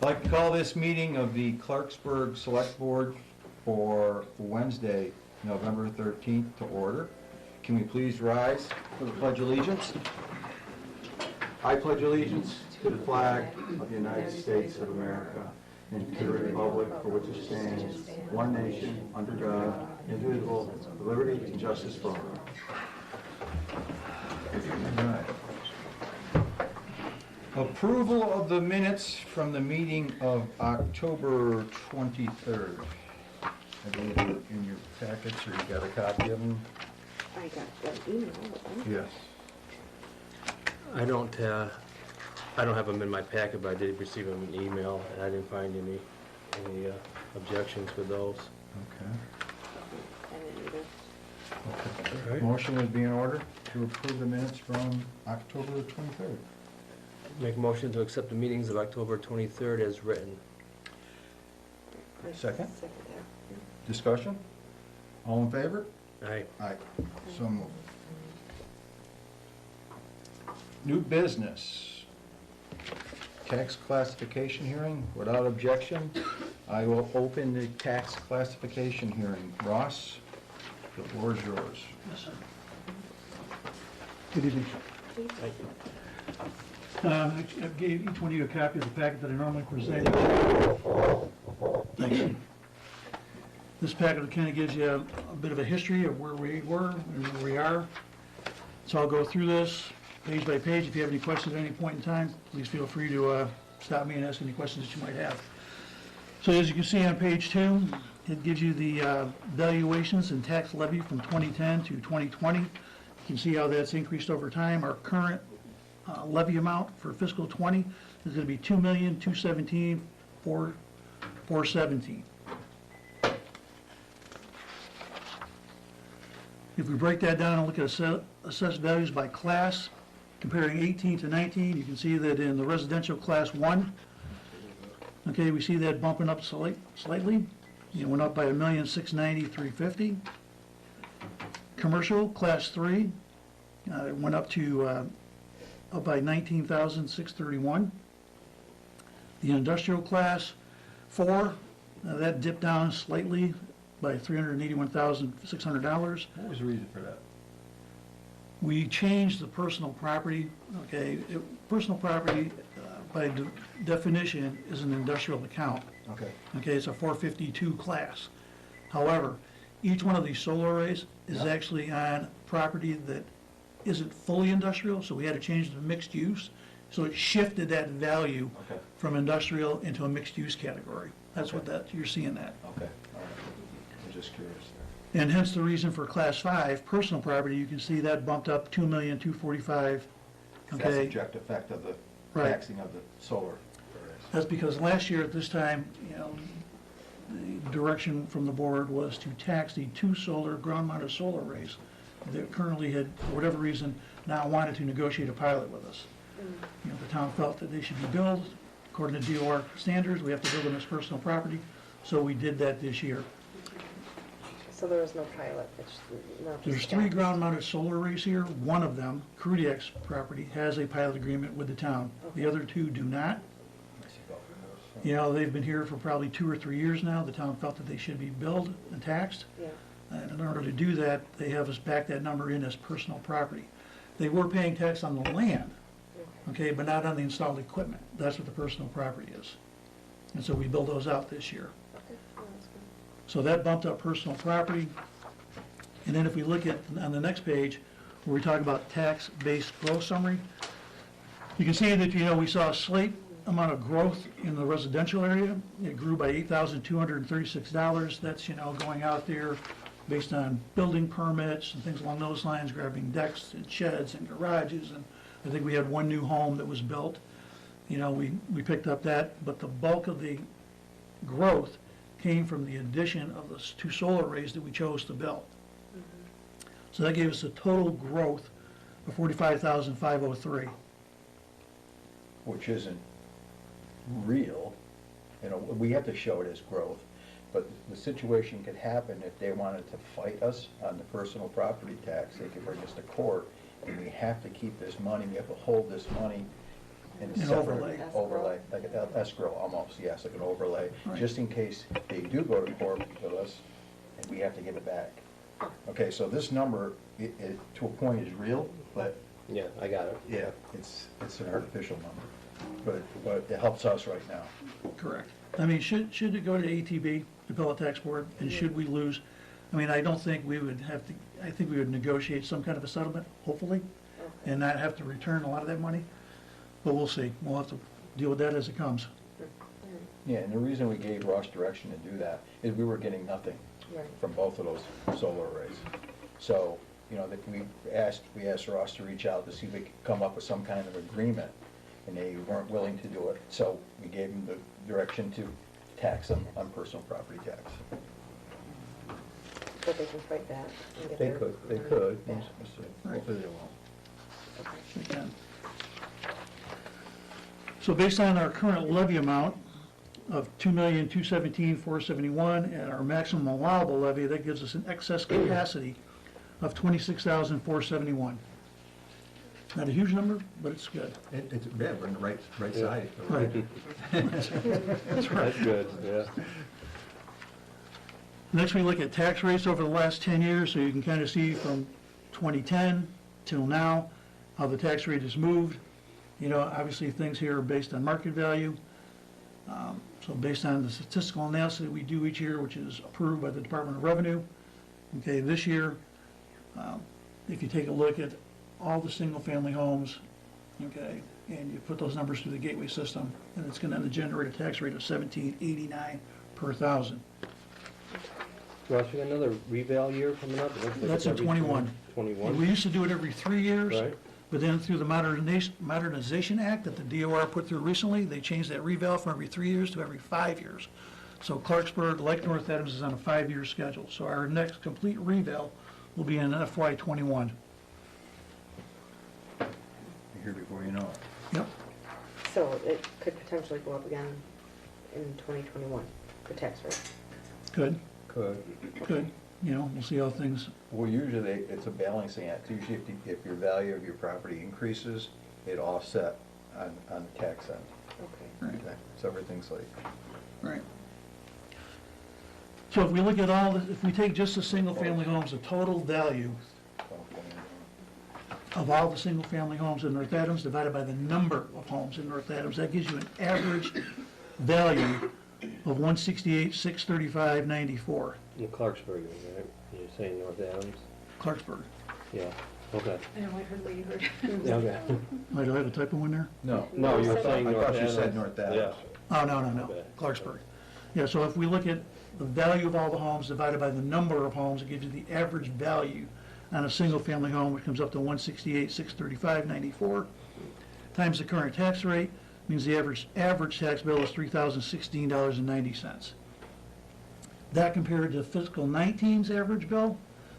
I'd like to call this meeting of the Clarksburg Select Board for Wednesday, November 13th to order. Can we please rise for the Pledge of Allegiance? I pledge allegiance to the flag of the United States of America and to the republic for which it stands, one nation, under God, indivisible, with liberty and justice for all. All right. Approval of the minutes from the meeting of October 23rd. I believe they're in your packets, or you got a copy of them? I got the email. Yes. I don't have them in my packet, but I did receive them in email, and I didn't find any objections with those. Okay. I didn't either. Okay. All right. Motion would be in order to approve the minutes from October 23rd. Make a motion to accept the meetings of October 23rd as written. Second. Second there. Discussion? All in favor? Aye. Aye. So moved. New business. Tax classification hearing. Without objection, I will open the tax classification hearing. Ross, the floor is yours. Yes, sir. Good evening. Thank you. I gave each one of you a copy of the packet that I normally present. Thank you. This packet kind of gives you a bit of a history of where we were and where we are. So I'll go through this page by page. If you have any questions at any point in time, please feel free to stop me and ask any questions that you might have. So as you can see on page 2, it gives you the valuations and tax levy from 2010 to 2020. You can see how that's increased over time. Our current levy amount for fiscal 20 is going to be $2,217,417. If we break that down and look at assessed values by class, comparing 18 to 19, you can see that in the residential class 1, okay, we see that bumping up slightly. It went up by $1,690,350. Commercial class 3, it went up by $19,631. The industrial class 4, that dipped down slightly by $381,600. What was the reason for that? We changed the personal property. Okay, personal property by definition is an industrial account. Okay. Okay, it's a 452 class. However, each one of these solar arrays is actually on property that isn't fully industrial, so we had to change the mixed use. So it shifted that value from industrial into a mixed use category. That's what you're seeing that. Okay, all right. I'm just curious there. And hence the reason for class 5, personal property, you can see that bumped up $2,245,000. That's Okay, the direct effect of the Right. taxing of the solar. that's because last year at this time, the direction from the board was to tax the 2 ground-mounted solar arrays that currently had, for whatever reason, now wanted to negotiate a pilot with us. The town felt that they should be built according to DOR standards. We have to build them as personal property, so we did that this year. So there was no pilot. It's not just There's 3 ground-mounted solar arrays here. One of them, Krudiak's property, has a pilot agreement with the town. The other 2 do not. They've been here for probably 2 or 3 years now. The town felt that they should be billed and taxed. Yeah. And in order to do that, they have us back that number in as personal property. They were paying tax on the land, okay, but not on the installed equipment. That's what the personal property is. And so we billed those out this year. Okay. Oh, that's good. So that bumped up personal property. And then if we look at, on the next page, where we talk about tax-based growth summary, you can see that, we saw a slight amount of growth in the residential area. It grew by $8,236. That's, going out there based on building permits and things along those lines, grabbing decks and sheds and garages. And I think we had 1 new home that was built. We picked up that, but the bulk of the growth came from the addition of the 2 solar arrays that we chose to build. So that gave us a total growth of $45,503. Which isn't real. We have to show it as growth, but the situation could happen if they wanted to fight us on the personal property tax. They could bring us to court, and we have to keep this money, we have to hold this money in a An separate overlay. overlay, like an escrow almost, yes, like an overlay, Right. just in case they do go to court with us and we have to give it back. Okay, so this number, it to a point is real, but Yeah, I got it. yeah, it's an artificial number, but it helps us right now. Correct. I mean, should it go to ATB, the Appellate Tax Board, and should we lose? I mean, I don't think we would have to, I think we would negotiate some kind of a settlement, hopefully, Okay. and not have to return a lot of that money. But we'll see. We'll have to deal with that as it comes. Yeah, and the reason we gave Ross direction to do that is we were getting nothing Right. from both of those solar arrays. So, you know, that we asked Ross to reach out to see if we could come up with some kind of agreement, and they weren't willing to do it. So we gave them the direction to tax them on personal property tax. But they can fight that and get They their. could. Yeah. Hopefully they won't. Okay. We can. So based on our current levy amount of $2,217,471 and our maximum allowable levy, that gives us an excess capacity of $26,471. Not a huge number, but it's good. It's, yeah, we're in the right Yeah. side. Right. That's good, yeah. Next, we look at tax rates over the last 10 years, so you can kind of see from 2010 till now, how the tax rate has moved. You know, obviously, things here are based on market value. So based on the statistical analysis that we do each year, which is approved by the Department of Revenue, okay, this year, if you take a look at all the single-family homes, okay, and you put those numbers through the gateway system, and it's going to generate a tax rate of $17.89 per thousand. Ross, we got another reval year coming up? It looks like That's it's in every 21. 21, We used to do it every 3 years. right? But then through the Modernization Act that the DOR put through recently, they changed that reval from every 3 years to every 5 years. So Clarksburg, like North Adams, is on a 5-year schedule. So our next complete reval will be in FY '21. You're here before you know it. Yep, So it could potentially go up again in 2021, the tax rate. good, Could. good. You know, we'll see how things, Well, usually it's a balancing act. Usually if your value of your property increases, it offset on the tax end. Okay. right, Okay, so everything's like, right. So if we look at if we take just the single-family homes, the total value of all the single-family homes in North Adams divided by the number of homes in North Adams, that gives you an average value of $168,635.94, In Clarksburg, right? You're saying North Adams? Clarksburg. Yeah, okay. I know, I heard what you heard. Yeah, okay. Wait, do I have a typo in there? no. No, you were I saying I North thought Adams. you said North Adams. Oh, no, Okay. Clarksburg. Yeah, so if we look at the value of all the homes divided by the number of homes, it gives you the average value on a single-family home, which comes up to $168,635.94, times the current tax rate, means the average tax bill is $3,016.90. That compared to fiscal 19's average bill,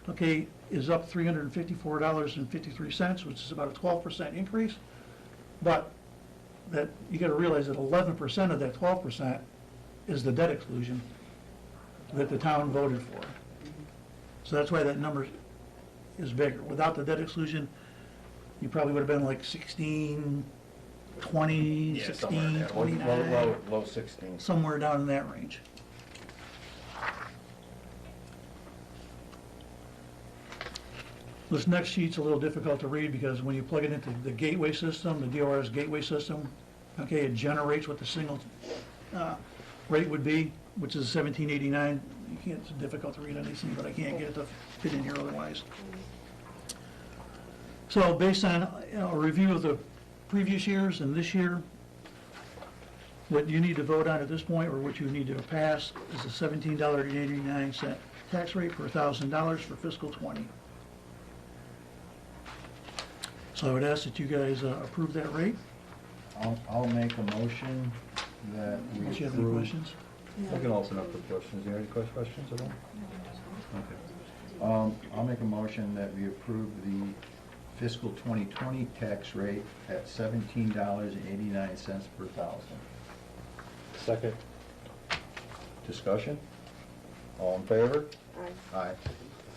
okay, is up $354.53, which is about a 12% increase. But that, you gotta realize that 11% of that 12% is the debt exclusion that the town voted for. So that's why that number is bigger. Without the debt exclusion, you probably would have been like 16, 20, 16, 29, Low 16. somewhere down in that range. This next sheet's a little difficult to read because when you plug it into the gateway system, the DOR's gateway system, okay, it generates what the single rate would be, which is 1789. You can't, it's difficult to read on these things, but I can't get it to fit in here otherwise. So based on a review of the previous years and this year, what you need to vote on at this point, or what you need to pass, is a $17.89 tax rate per $1,000 for fiscal '20. So I would ask that you guys approve that rate. I'll make a motion that we Unless you have any approve. questions. I can open up for questions. Do you have any questions at all? Okay. I'll make a motion that we approve the fiscal 2020 tax rate at $17.89 per thousand. Second. Discussion? All in favor? Aye. Aye.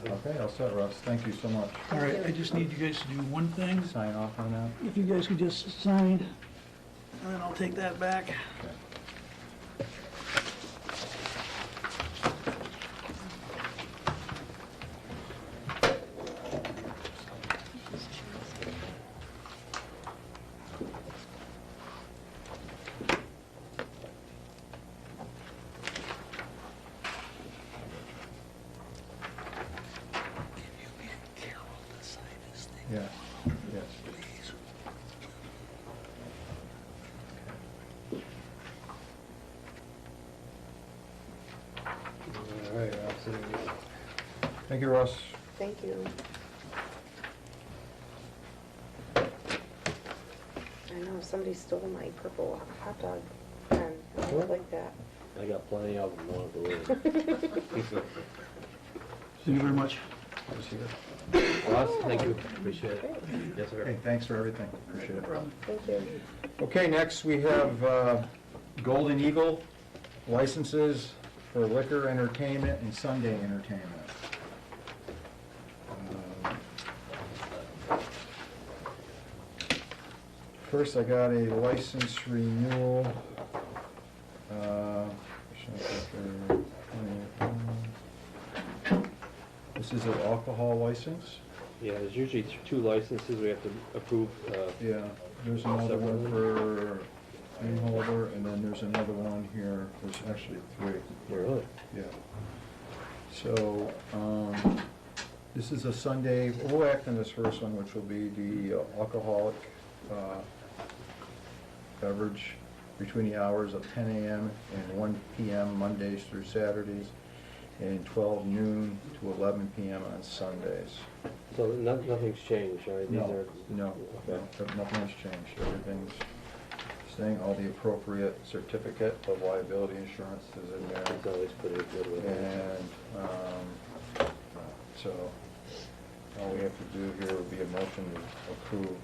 Okay, I'll set, Russ. Thank you so much. All right, I just need you guys to do one thing. Sign off on that. If you guys could just sign and then I'll take that back. Yeah, yes. All right, I'll see you. Thank you, Russ. Thank you. I know, somebody stole my purple hot dog pen. I don't like that. I got plenty of them on the road. Thank you very much. Ross, thank you, appreciate it. Yes, Hey, sir. thanks for everything, appreciate it. Thank you. Okay, next we have Golden Eagle licenses for liquor, entertainment, and Sunday entertainment. First, I got a license renewal. This is an alcohol license. Yeah, there's usually two licenses we have to approve. Yeah, there's another one for Holder, and then there's another one here, there's actually three. Really? Yeah. So, this is a Sunday, we'll act on this first one, which will be the alcoholic beverage between the hours of 10 a.m. and 1 p.m. Mondays through Saturdays, and 12 noon to 11 p.m. on Sundays. So nothing's changed, right? These are. No, nothing's changed, everything's staying, all the appropriate certificate of liability insurance is in there. It's always pretty good with it. And, so, all we have to do here would be a motion to approve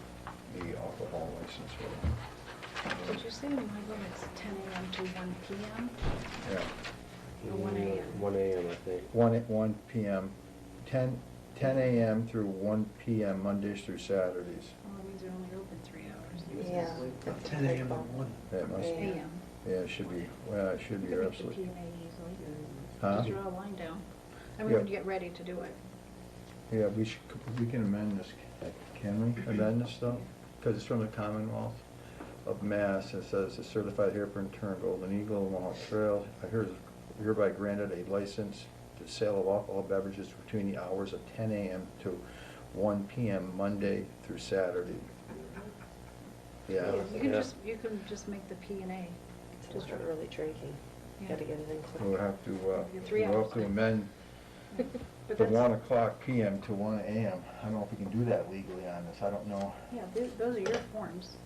the alcohol license for them. Did you say in my room it's 10 a.m. to 1 p.m.? Yeah, Or 1 a.m.? 1 a.m., I think. 1 p.m., 10 a.m. through 1 p.m. Mondays through Saturdays. Oh, that means they're only open 3 hours. Yeah. 10 a.m. to 1. That must, Yeah. A.m. yeah, it should be, well, it should You be, can you're make the absolutely. P&A easily. Huh? Just draw a line down. I mean, Yeah. when you get ready to do it. Yeah, we can amend this, can we amend this stuff? Because it's from the Commonwealth of Mass, it says, "A certified hairpin turn Golden Eagle, Walnut Trail, I hereby granted a license to sale of alcohol beverages between the hours of 10 a.m. to 1 p.m. Monday through Saturday." Yeah, Yeah. You can just make the P&A. It's just for early drinking. Yeah. Gotta get it in quick. we'll have to, Your 3 we'll have hours. to amend But the that's, 1 o'clock p.m. to 1 a.m. I don't know if we can do that legally on this, I don't know. yeah, those are your forms,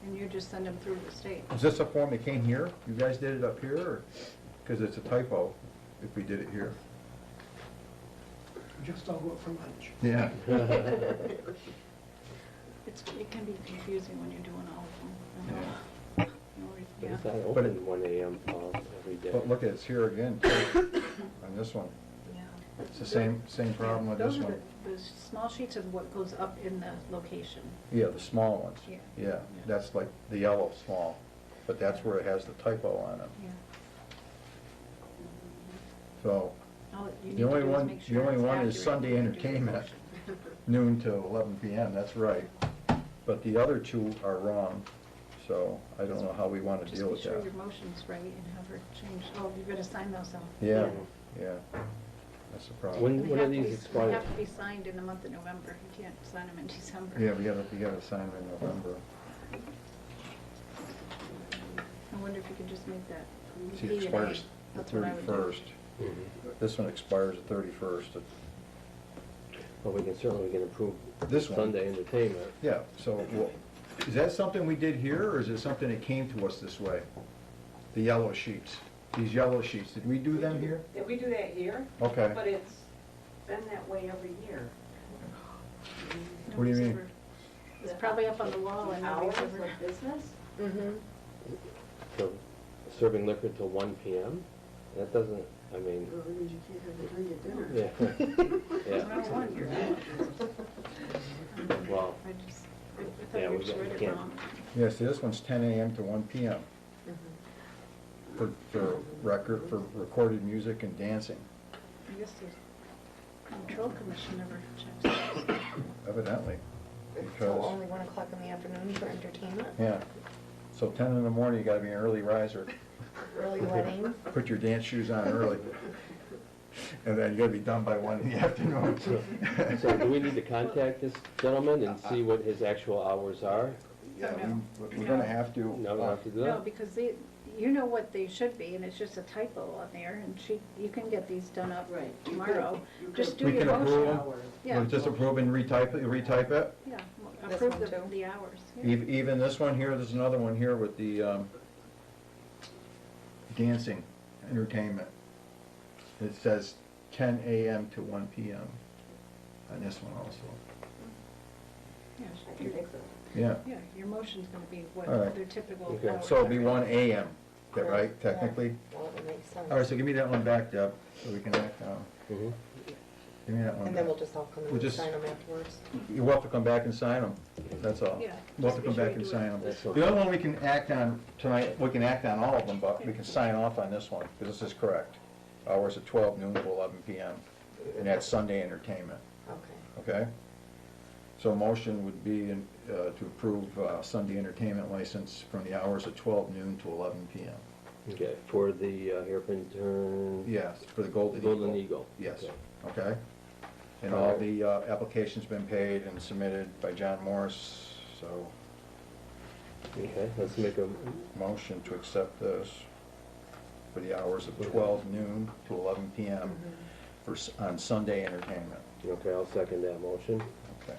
and you just send them through the state. Is this a form that came here? You guys did it up here, or? Because it's a typo if we did it here. Just all go up for lunch. Yeah. It can be confusing when you're doing all of them. I know. Yeah. But Yeah. it's not But open 1 a.m. Every day. But look, it's here again, too, on this one. Yeah. It's the same problem with this Those are one. the small sheets of what goes up in the location. Yeah, the small ones. Yeah. Yeah, that's like the yellow small, but that's where it has the typo on it. Yeah. So, All that you The need to only do is one- make the sure only it's one is accurate Sunday when you do the entertainment. motion. noon to 11 p.m., that's right. But the other two are wrong, so I don't know how we want to Just deal make with sure that. your motion's right and have her change. Oh, you're gonna sign those out. Yeah, yeah, that's the problem. When They are have to these be- expired? They have to be signed in the month of November. You can't sign them in December. Yeah, we gotta sign them in November. I wonder if you could just make that See, it P&A. expires the That's what I would do. 31st. Mhm. This one expires the 31st. Well, we can approve This one. Sunday entertainment. Yeah, so, well, is that something we did here, or is it something that came to us this way? The yellow sheets, these yellow sheets, did we do them here? Yeah, we do that here, Okay. but it's been that way every year. What do you Nobody's mean? ever- It's probably up on the wall and Hours nobody's ever. of business? Mm-hmm. So serving liquor till 1 p.m.? That doesn't, I mean, Well, that means you can't have a drink at dinner. yeah. Well, one, you're Well, I just, I thought Yeah, you we just read it can't- wrong. Yes, this one's 10 a.m. to 1 p.m. For record, for recorded music and dancing, I guess the control commission never checks those. evidently. So Because, only 1 o'clock in the afternoon for entertainment? yeah, so 10 in the morning, you gotta be an early riser. Early wedding? Put your dance shoes on early. And then you gotta be done by 1 in the afternoon. So do we need to contact this gentleman and see what his actual hours are? Yeah, we're gonna have to. No, we don't have to do No, that? because you know what they should be, and it's just a typo on there, and you can get these done up Right. tomorrow. You could- Just do We your can approve motion. them. Yeah, We'll just approve and retype it? yeah, This approve one too? the hours. yeah. Even this one here, there's another one here with the dancing entertainment. It says 10 a.m. to 1 p.m. on this one also. Yeah, I can fix it. Yeah, Yeah, your motion's gonna be what All right. their typical Okay. hours so it'll be are. 1 a.m., right, technically? Well, it makes sense. All right, so give me that one back, Deb, so we can act on. Mhm. Give me that one And then we'll back. just all come in We'll and just- sign them afterwards? You'll have to come back and sign them, that's all. Yeah, We'll have just to be come sure back you and do sign it them. That's The other one we can act on tonight, we can act on all of them, but we can sign off on this one, because this is correct. Hours of 12 noon to 11 p.m., and that's Sunday entertainment, Okay. okay? So a motion would be to approve Sunday entertainment license from the hours of 12 noon to 11 p.m. Okay, for the hairpin turn? Yes, for the Golden Eagle. Golden Eagle. Yes, Okay. okay? And all the applications been paid and submitted by John Morris, so Okay, let's make a, motion to accept this for the hours of 12 noon to 11 p.m. On Sunday entertainment. okay, I'll second that motion. Okay.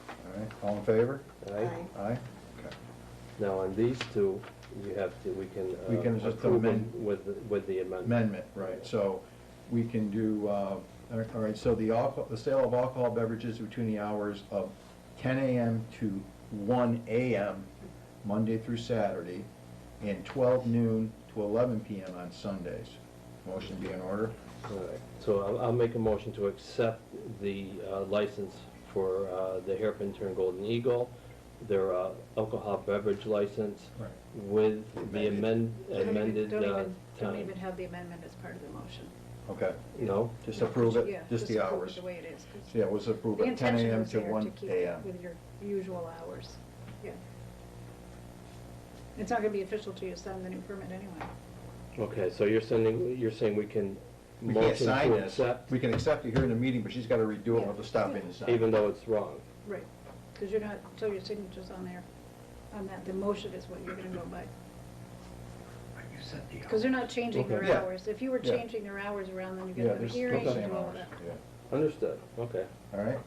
All right, all in favor? Aye. Aye? Okay. Now, on these two, we We can can just approve them amend- with the amendment. Amendment, right, so we can do, all right, so the sale of alcohol beverages between the hours of 10 a.m. to 1 a.m., Monday through Saturday, and 12 noon to 11 p.m. on Sundays. Motion be in order? All right, so I'll make a motion to accept the license for the hairpin turn Golden Eagle, their alcohol beverage license Right. with the Amended. amended Don't time. even have the amendment as part of the motion. Okay, No? just No, approve it, yeah, just the approve it hours. the way it is. 'cause Yeah, we'll just approve The it 10 intention a.m. was to there 1 keep a.m. it with your usual hours, yeah. It's not gonna be official till you sign the new permit anyway. Okay, so you're saying we can We can't motion sign to this, accept, we can accept it here in the meeting, but she's gotta redo it with the stop in and sign. even though it's wrong? Right. Because you're not, till your signature's on there, on that, the motion is what you're gonna go by. Because they're not changing their Okay. Yeah. hours. If you were Yeah. changing their hours around, then you Yeah, get have a there's hearing the and same do all hours, that. yeah. Understood, okay. All right,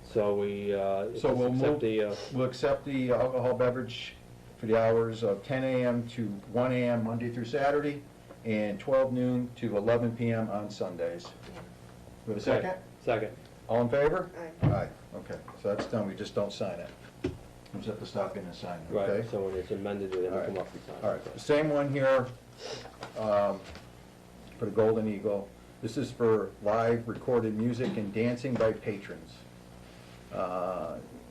So we, so we'll accept move, the, we'll accept the alcohol beverage for the hours of 10 a.m. to 1 a.m. Monday through Saturday, and 12 noon to 11 p.m. on Sundays. We have a second? Second. All in favor? Aye. Aye, okay, so that's done, we just don't sign it. We just have to stop in and sign it, okay? Right, so when it's amended, then All we come right. up and sign. All right, same one here, for the Golden Eagle. This is for live recorded music and dancing by patrons.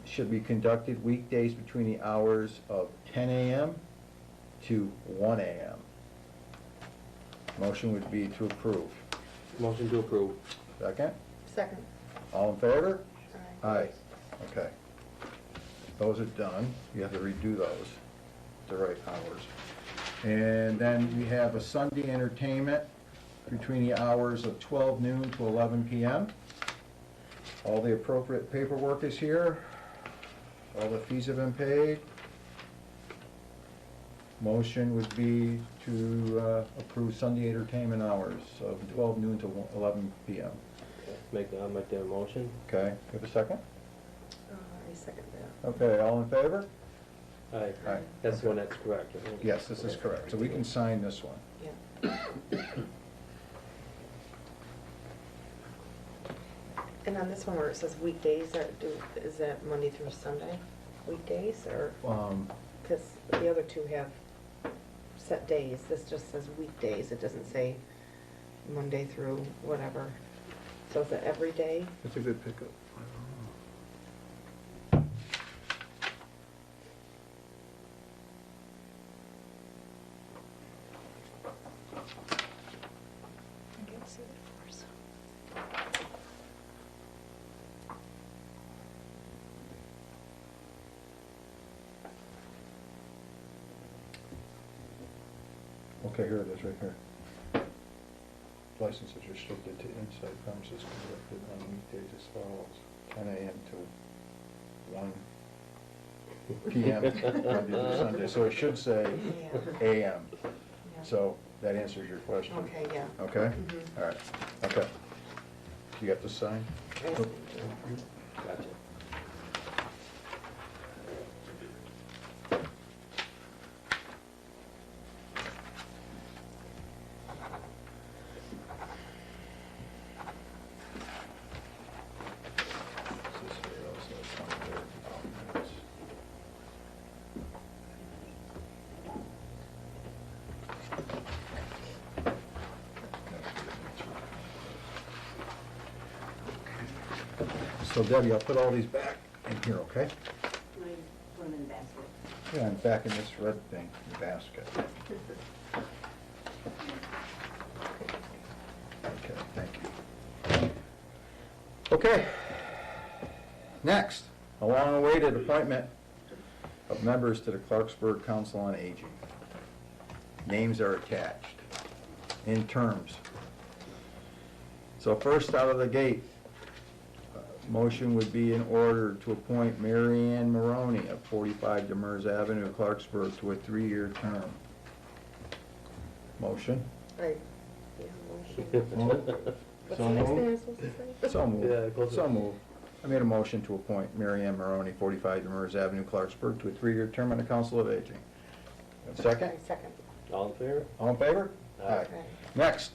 Should be conducted weekdays between the hours of 10 a.m. to 1 a.m. Motion would be to approve. Motion to approve. Second? Second. All in favor? Aye. Aye, okay. Those are done, you have to redo those, the right hours. And then we have a Sunday entertainment between the hours of 12 noon to 11 p.m. All the appropriate paperwork is here, all the fees have been paid. Motion would be to approve Sunday entertainment hours of 12 noon to 11 p.m. I'll make that motion. Okay, you have a second? I second that. Okay, all in favor? Aye. Aye. That's the one that's correct, right? Yes, this is correct, so we can sign this one. Yeah. And on this one where it says weekdays, is that Monday through Sunday? Weekdays, or, because the other two have set days, this just says weekdays, it doesn't say Monday through whatever. So is it every day? That's a good pickup. Okay, here it is, right here. License is restricted to inside premises conducted on weekdays as follows: 10 a.m. to 1 p.m. Monday through Sunday. So it should say Yeah. a.m. Yeah. So that answers your question. Okay, yeah. Okay? Mhm. All right, okay. You got this signed? Yes. Gotcha. So Debbie, I'll put all these back in here, okay? Mine, put them in the basket. Yeah, and back in this red thing, the basket. Okay, thank you. Okay. Next, a long-awaited appointment of members to the Clarksburg Council on Aging. Names are attached in terms. So first out of the gate, motion would be in order to appoint Mary Ann Maroney of 45 Demers Avenue, Clarksburg, to a 3-year term. Motion? Right. Yeah, motion. What's the next thing I'm supposed to say? So Yeah, moved. go to- So moved. I made a motion to appoint Mary Ann Maroney, 45 Demers Avenue, Clarksburg, to a 3-year term on the Council of Aging. Second? I second. All in favor? All in favor? Aye. Right. Next,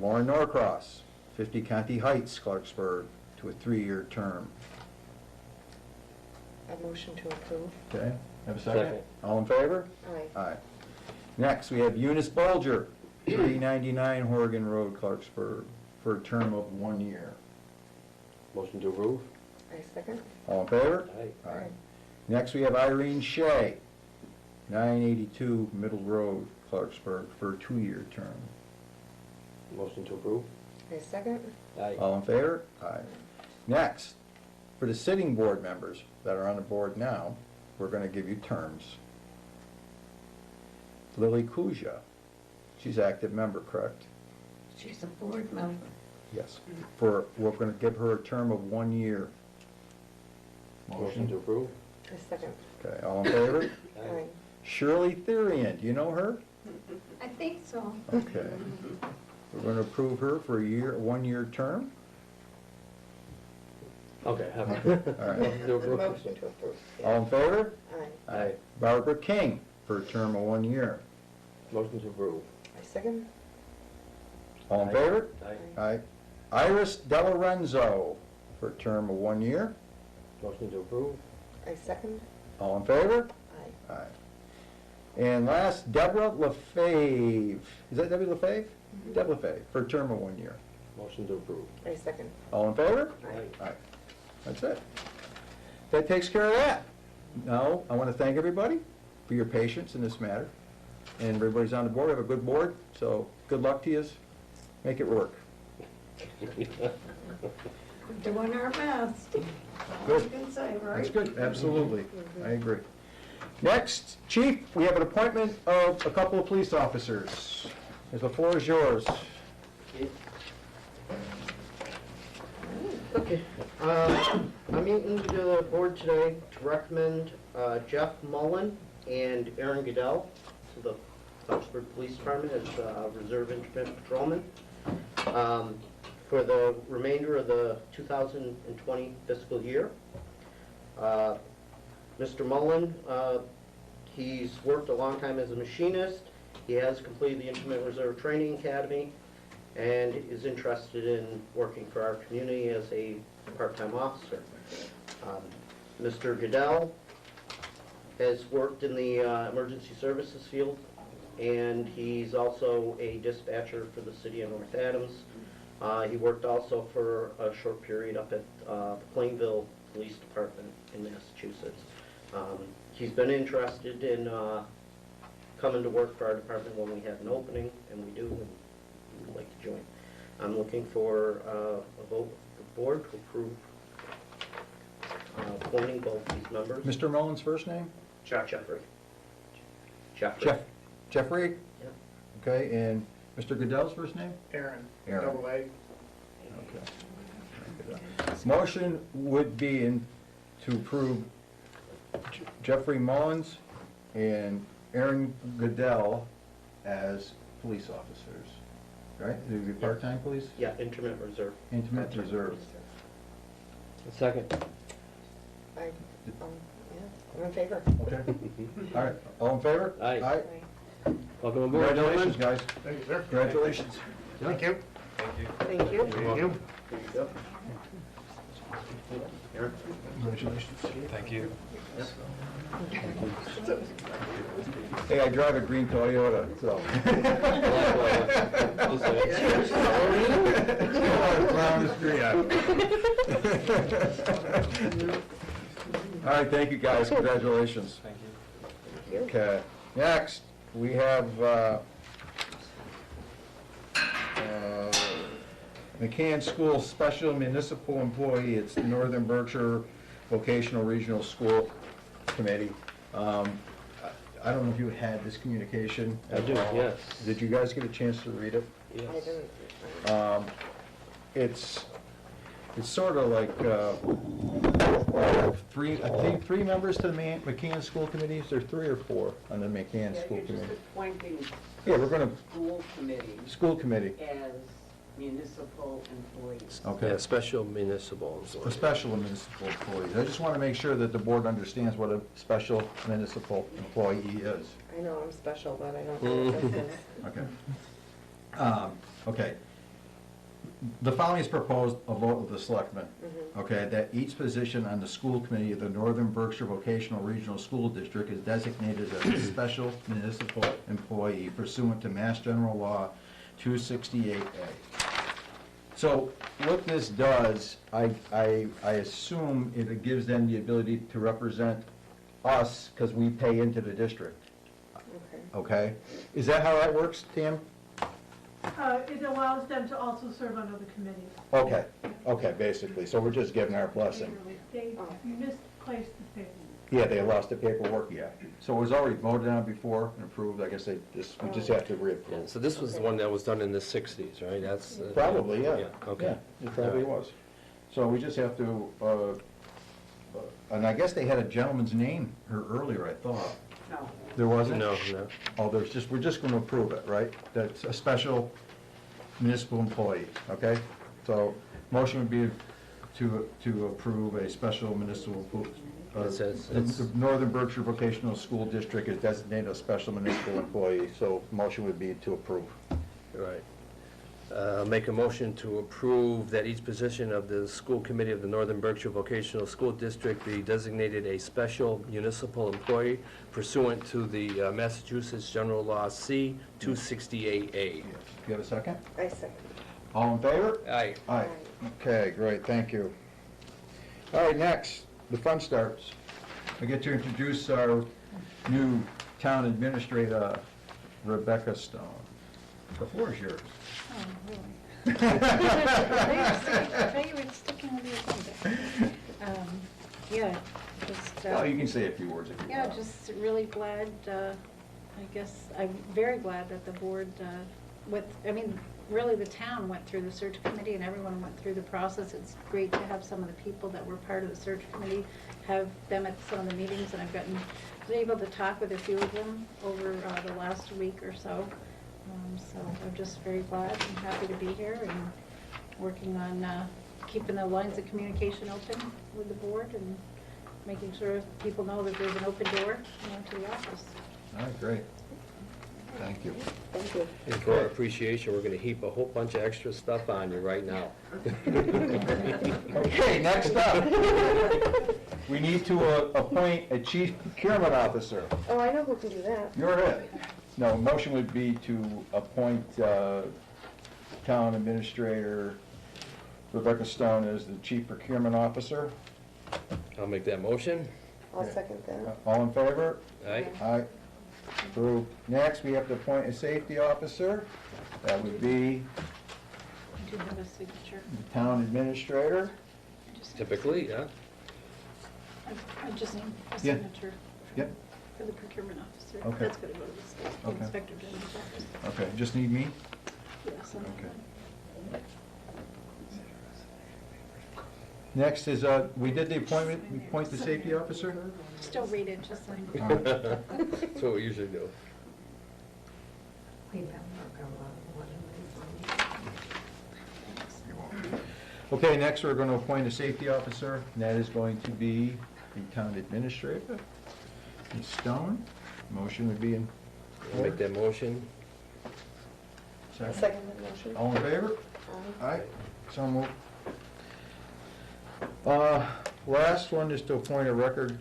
Lauren Norcross, 50 Conti Heights, Clarksburg, to a 3-year term. A motion to approve. Okay, have a second? Second. All in favor? Aye. Aye. Next, we have Eunice Bulger, 399 Horgan Road, Clarksburg, for a term of 1 year. Motion to approve? I second. All in favor? Aye. Aye. Next, we have Irene Shea, 982 Middle Road, Clarksburg, for a 2-year term. Motion to approve? I second. Aye. All in favor? Aye. Next, for the sitting board members that are on the board now, we're going to give you terms. Lily Kuja, she's active member, correct? She's a board member. Yes. We're going to give her a term of 1 year. Motion to approve? I second. Okay, all in favor? Aye. Shirley Therian, do you know her? I think so. Okay. We're going to approve her for a 1-year term. Okay. All right. Motion to approve? Motion to approve. yeah. All in favor? Aye. Aye. Barbara King, for a term of 1 year. Motion to approve? I second. All in Aye. favor? Aye. Aye. Iris DeLorenzo, for a term of 1 year. Motion to approve? I second. All in favor? Aye. Aye. And last, Deborah LaFave. Is that Debbie LaFave? Deborah LaFave, for a term of 1 year. Motion to approve? I second. All in favor? Aye. Aye. That's it. That takes care of that. Now, I want to thank everybody for your patience in this matter. And everybody's on the board, we have a good board, so good luck to you. Make it work. Doing our best. That's all I can say, right? That's good, absolutely. I agree. Next, Chief, we have an appointment of a couple of police officers. The floor is yours. Okay, I'm meeting the board today to recommend Jeff Mullen and Aaron Goodell to the Clarksburg Police Department as Reserve Independent Patrolman for the remainder of the 2020 fiscal year. Mr. Mullen, he's worked a long time as a machinist. He has completed the Instrument Reserve Training Academy and is interested in working for our community as a part-time officer. Mr. Goodell has worked in the emergency services field, and he's also a dispatcher for the city of North Adams. He worked also for a short period up at the Plainville Police Department in Massachusetts. He's been interested in coming to work for our department when we have an opening, and we do, and we would like to join. I'm looking for a vote of the board to approve appointing both these members. Mr. Mullen's first name? Jeffrey. Jeffrey? Yeah. Okay, and Mr. Goodell's first name? Aaron. Aaron. Double A. Okay. Motion would be to approve Jeffrey Mullins and Aaron Goodell as police officers, right? They would be part-time police? Yeah, intermittent reserve. Intimate reserve. Second. Yeah, I'm in favor. Okay. All right, all in favor? Aye. Aye. Welcome aboard, Congratulations, gentlemen. guys. Thank you, sir. Congratulations. Thank you. Thank you. Thank you. Congratulations. Thank you. Hey, I drive a green Toyota, so. Brown is green. All right, thank you, guys. Congratulations. Thank you. Okay, next, we have McCann School Special Municipal Employee. It's the Northern Berkshire Vocational Regional School Committee. I don't know if you had this communication. I do, yes. Did you guys get a chance to read it? I Yes. didn't, It's sort of like, I think three members to the McCann School Committee. Is there 3 or 4 on the McCann School You're just Committee? appointing Yeah, we're gonna, school committee school committee, as municipal employees. okay. Yeah, special municipal. A special municipal employee. I just want to make sure that the board understands what a special municipal employee is. I know I'm special, but I don't know what this is. Okay. Okay. The following is proposed a vote of the selectmen, okay, that each position on the school committee of the Northern Berkshire Vocational Regional School District is designated as a special municipal employee pursuant to Mass General Law 268A. So what this does, I assume it gives them the ability to represent us because we pay into the district, Okay. okay? Is that how that works, Tam? It allows them to also serve on other committees. Okay, okay, basically, so we're just giving our blessing. They misplaced the paper. Yeah, they lost the paperwork, yeah. So it was already voted on before and approved, I guess we just have to Yeah, reapprove. so this was the one that was done in the 60s, right? That's. Probably, yeah. Yeah, okay. Yeah, it probably was. So we just have to, and I guess they had a gentleman's name here earlier, I thought. No. There wasn't? No, no. Oh, we're just gonna approve it, right? That's a special municipal employee, okay? So, motion would be to approve a special municipal, It says the it's- Northern Berkshire Vocational School District is designated a special municipal employee, so motion would be to approve. Right. Make a motion to approve that each position of the school committee of the Northern Berkshire Vocational School District be designated a special municipal employee pursuant to the Massachusetts General Law C 268A. You have a second? I second. All in favor? Aye. Aye. Okay, great, thank you. All right, next, the fun starts. I get to introduce our new town administrator, Rebecca Stone. The floor is yours. Oh, really? They were sticking with the agenda. Yeah, just, Well, you can say a few words if you yeah, want. just really glad, I guess, I'm very glad that the board, really the town went through the search committee and everyone went through the process. It's great to have some of the people that were part of the search committee, have them at some of the meetings, and I've been able to talk with a few of them over the last week or so. So I'm just very glad and happy to be here and working on keeping the lines of communication open with the board and making sure people know that there's an open door, to the office. All right, great. Thank you. Thank you. And for our appreciation, we're gonna heap a whole bunch of extra stuff on you right now. Okay, next up, we need to appoint a chief procurement officer. Oh, I know who can do that. You're it. No, motion would be to appoint town administrator Rebecca Stone as the chief procurement officer. I'll make that motion. I'll second that. All in favor? Aye. Aye. Approved. Next, we have to appoint a safety officer. That would be I do have a signature. the town administrator. Just- Typically, yeah. I just need a Yeah. signature. Yep. for the procurement officer. Okay. That's gonna go to the state Okay. inspector general's office. Okay, just need me? Yes, Okay. Next is, we did the appointment, we appoint the safety officer? Still read it, just like. All right. That's what we usually do. We better work on one of these. Okay, next we're going to appoint a safety officer, and that is going to be the town administrator, Ms. Stone. Motion would be in I'll make that motion. second. Second motion? All in favor? Aye. Aye, so moved. Last one is to appoint a record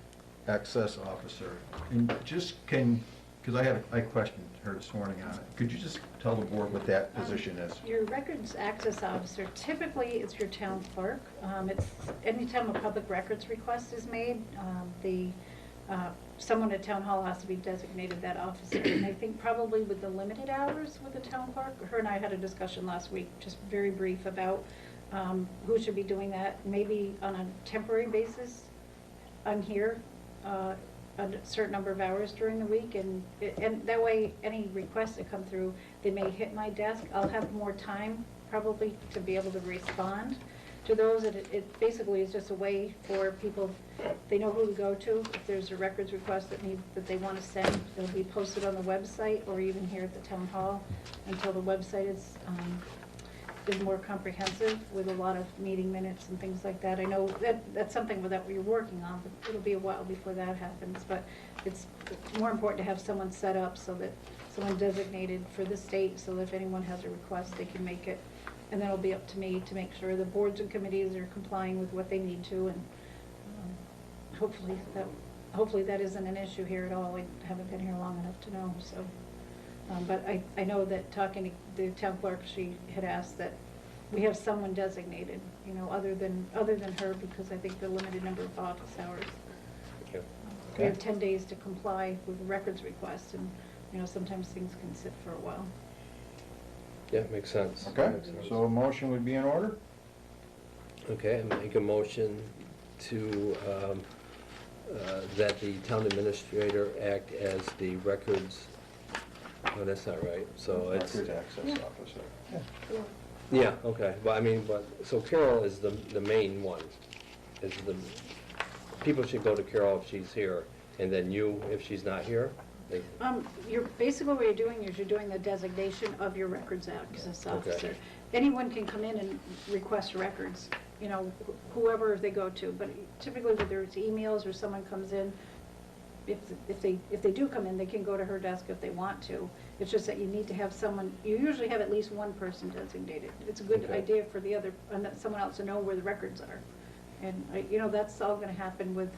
access officer. And just because I questioned her this morning on it, could you just tell the board what that position is? Your records access officer, typically it's your town clerk. It's anytime a public records request is made, someone at town hall has to be designated that officer. And I think probably with the limited hours with the town clerk, her and I had a discussion last week, just very brief, about who should be doing that. Maybe on a temporary basis, I'm here a certain number of hours during the week, and that way, any requests that come through, they may hit my desk. I'll have more time probably to be able to respond to those. It basically is just a way for people, they know who to go to. If there's a records request that they want to send, they'll be posted on the website or even here at the town hall until the website is more comprehensive with a lot of meeting minutes and things like that. I know that's something that we're working on, but it'll be a while before that happens. But it's more important to have someone set up so that someone designated for the state, so that if anyone has a request, they can make it. And then it'll be up to me to make sure the boards and committees are complying with what they need to, and hopefully that isn't an issue here at all. I haven't been here long enough to know, so. But I know that talking to the town clerk, she had asked that we have someone designated, other than her, because I think the limited number of office hours. Okay. We have 10 days to comply with the records request, and, sometimes things can sit for a while. Yeah, makes sense. Okay, Makes sense. so a motion would be in order? Okay, I make a motion to, that the town administrator act as the records, oh, that's not right, so it's, Records access officer. yeah, okay, so Carol is the main one, people should go to Carol if she's here, and then you, if she's not here, Basically what you're doing is you're doing the designation of your records access Okay. officer. Anyone can come in and request records, whoever they go to, but typically whether it's emails or someone comes in, if they do come in, they can go to her desk if they want to. It's just that you need to have someone, you usually have at least one person designated. It's a good Okay. idea for the other, and someone else to know where the records are. And, that's all gonna happen with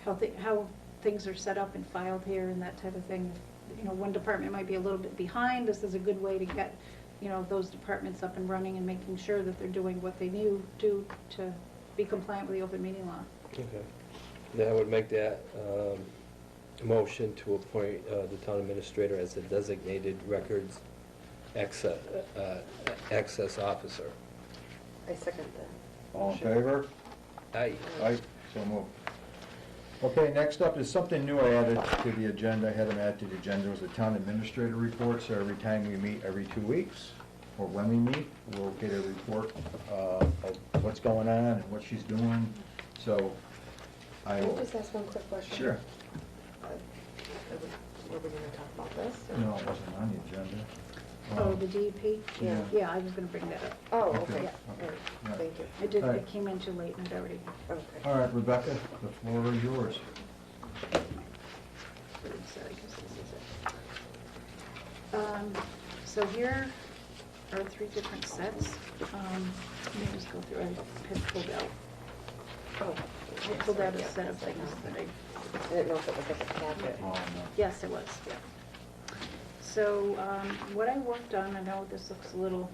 how things are set up and filed here and that type of thing. One department might be a little bit behind. This is a good way to get, those departments up and running and making sure that they're doing what they need to do to be compliant with the open meeting law. okay. Then I would make that motion to appoint the town administrator as the designated records access officer. I second that. All in favor? Aye. Aye, so moved. Okay, next up is something new I added to the agenda. I had them add to the agenda, was the town administrator report. So every time we meet every 2 weeks, or when we meet, we'll get a report of what's going on and what she's doing. So I Can will. I just ask one quick question? Sure. Were we gonna talk about this? or- No, it wasn't on the agenda. Oh, the DEP? Yeah. Yeah, I was gonna bring that up. Oh, Okay, okay, okay. all right, Right. thank you. It All right. it came in too late and it already, Okay. All right, Rebecca, the floor is yours. so I guess this is it. So here are 3 different sets. Let me just go through, I had pulled out. Oh. I pulled out a set of things that I, I didn't know if it was like a packet. Oh, no. yes, it was, yeah. So, what I worked on, I know this looks a little,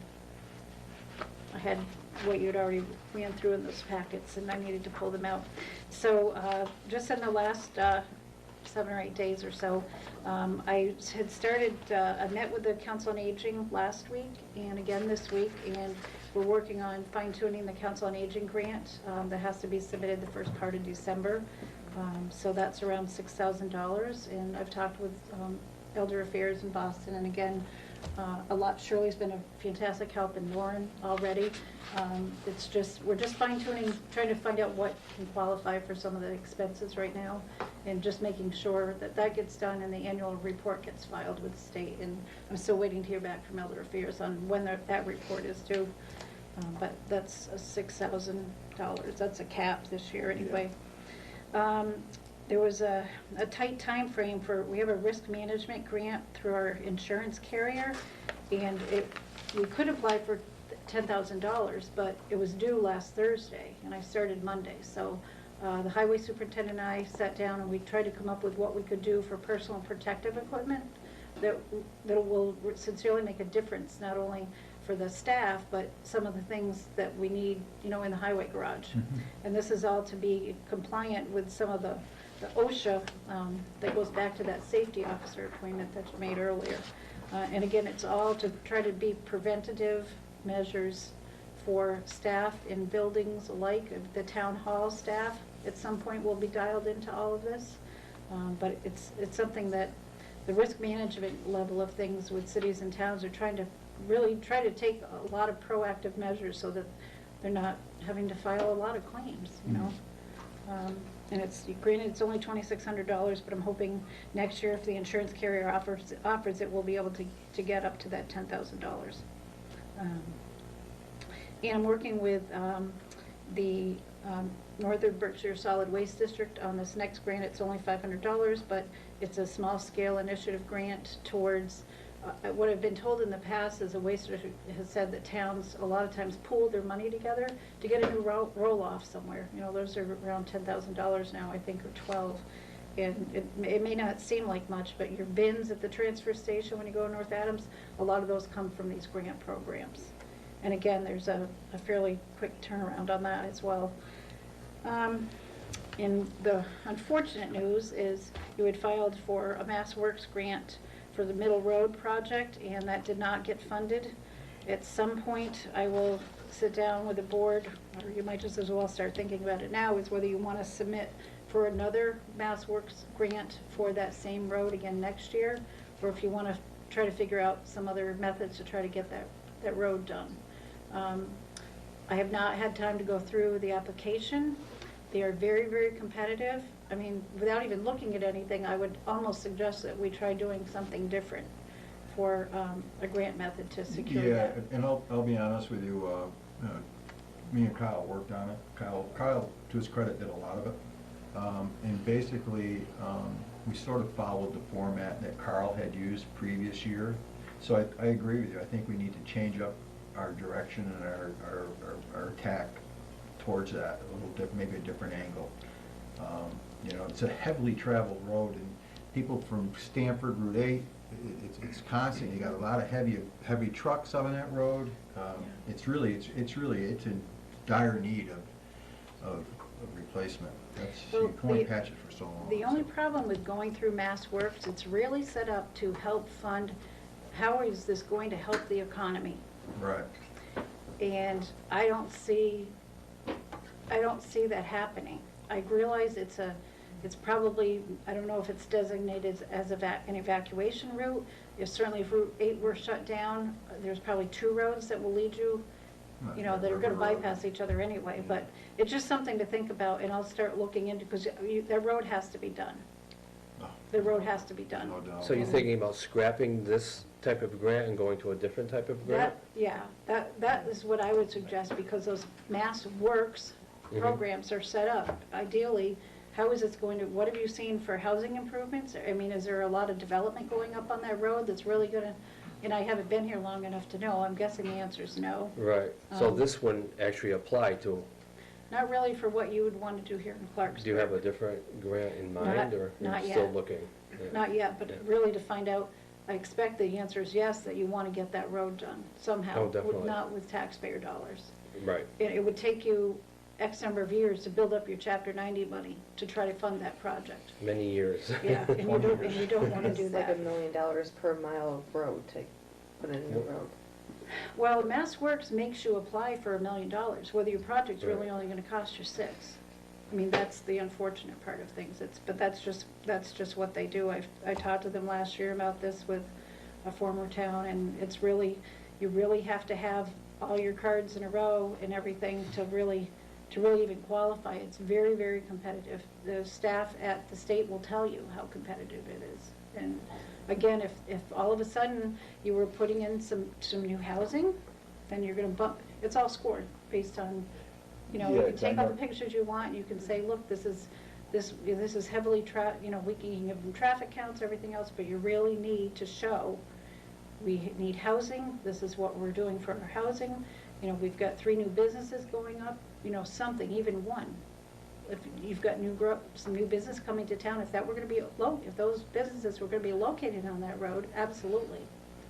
I had what you'd already ran through in those packets, and I needed to pull them out. So, just in the last 7 or 8 days or so, I had started, I met with the Council on Aging last week, and again this week, and we're working on fine tuning the Council on Aging grant that has to be submitted the first part of December. So that's around $6,000, and I've talked with Elder Affairs in Boston, and again, Shirley's been a fantastic help, and Lauren already. It's just, we're just fine tuning, trying to find out what can qualify for some of the expenses right now, and just making sure that that gets done and the annual report gets filed with the state. And I'm still waiting to hear back from Elder Affairs on when that report is due. But that's $6,000. That's a cap this year anyway. There was a tight time frame for, we have a risk management grant through our insurance carrier, and we could apply for $10,000, but it was due last Thursday, and I started Monday. So the highway superintendent and I sat down and we tried to come up with what we could do for personal protective equipment that will sincerely make a difference, not only for the staff, but some of the things that we need, in the highway garage. And this is all to be compliant with some of the OSHA, that goes back to that safety officer appointment that you made earlier. And again, it's all to try to be preventative measures for staff in buildings alike. The town hall staff at some point will be dialed into all of this. But it's something that the risk management level of things with cities and towns are trying to really try to take a lot of proactive measures so that they're not having to file a lot of claims, and granted, it's only $2,600, but I'm hoping next year, if the insurance carrier offers it, we'll be able to get up to that $10,000. And I'm working with the Northern Berkshire Solid Waste District on this next grant. It's only $500, but it's a small scale initiative grant towards what I've been told in the past is a waste district has said that towns a lot of times pool their money together to get a new roll-off somewhere. Those are around $10,000 now, I think, or 12. And it may not seem like much, but your bins at the transfer station when you go to North Adams, a lot of those come from these grant programs. And again, there's a fairly quick turnaround on that as well. And the unfortunate news is you had filed for a Mass Works grant for the Middle Road project, and that did not get funded. At some point, I will sit down with the board, or you might just as well start thinking about it now, is whether you want to submit for another Mass Works grant for that same road again next year, or if you want to try to figure out some other methods to try to get that road done. I have not had time to go through the application. They are very, very competitive. I mean, without even looking at anything, I would almost suggest that we try doing something different for a grant method to secure that. Yeah, and I'll be honest with you, me and Kyle worked on it. Kyle, to his credit, did a lot of it. And basically, we sort of followed the format that Carl had used previous year. So I agree with you. I think we need to change up our direction and our attack towards that a little different, maybe a different angle. It's a heavily traveled road, and people from Stanford, Route 8, it's constant. You got a lot of heavy trucks on that road. It's in dire need of replacement. You can only patch it for so long. The only problem with going through Mass Works, it's really set up to help fund, how is this going to help the economy? Right. And I don't see that happening. I realize it's probably, I don't know if it's designated as an evacuation route. Certainly if Route 8 were shut down, there's probably two roads that will lead you, that are going to bypass each other anyway. But it's just something to think about, and I'll start looking into, because that road has to be done. The road has to be done. No doubt. So you're thinking about scrapping this type of grant and going to a different type of grant? That is what I would suggest, because those Mass Works programs are set up. Ideally, how is it going to, what have you seen for housing improvements? I mean, is there a lot of development going up on that road that's really going to, and I haven't been here long enough to know. I'm guessing the answer is no. Right. So this wouldn't actually apply to, Not really for what you would want to do here in Clarksburg. do you have a different grant in mind, or not you're still yet. looking? Yeah. Not yet, but Yeah. really to find out, I expect the answer is yes, that you want to get that road done somehow. Oh, definitely. Not with taxpayer dollars. Right. It would take you X number of years to build up your Chapter 90 money to try to fund that project. Many years. Yeah, and you don't want to do It's like that. $1 million per mile of road to put in a new road. Well, Mass Works makes you apply for $1 million, whether your project's really Right. only gonna cost you 6. I mean, that's the unfortunate part of things, but that's just what they do. I talked to them last year about this with a former town, and it's really, you really have to have all your cards in a row and everything to really even qualify. It's very, very competitive. The staff at the state will tell you how competitive it is. And again, if all of a sudden you were putting in some new housing, then you're gonna bump, it's all scored based on, you know, you Yeah, can take all the I know. pictures you want, you can say, look, this is heavily we can give them traffic counts, everything else, but you really need to show, we need housing, this is what we're doing for our housing, you know, we've got 3 new businesses going up, you know, something, even one. If you've got some new business coming to town, if that were gonna be if those businesses were gonna be located on that road, absolutely.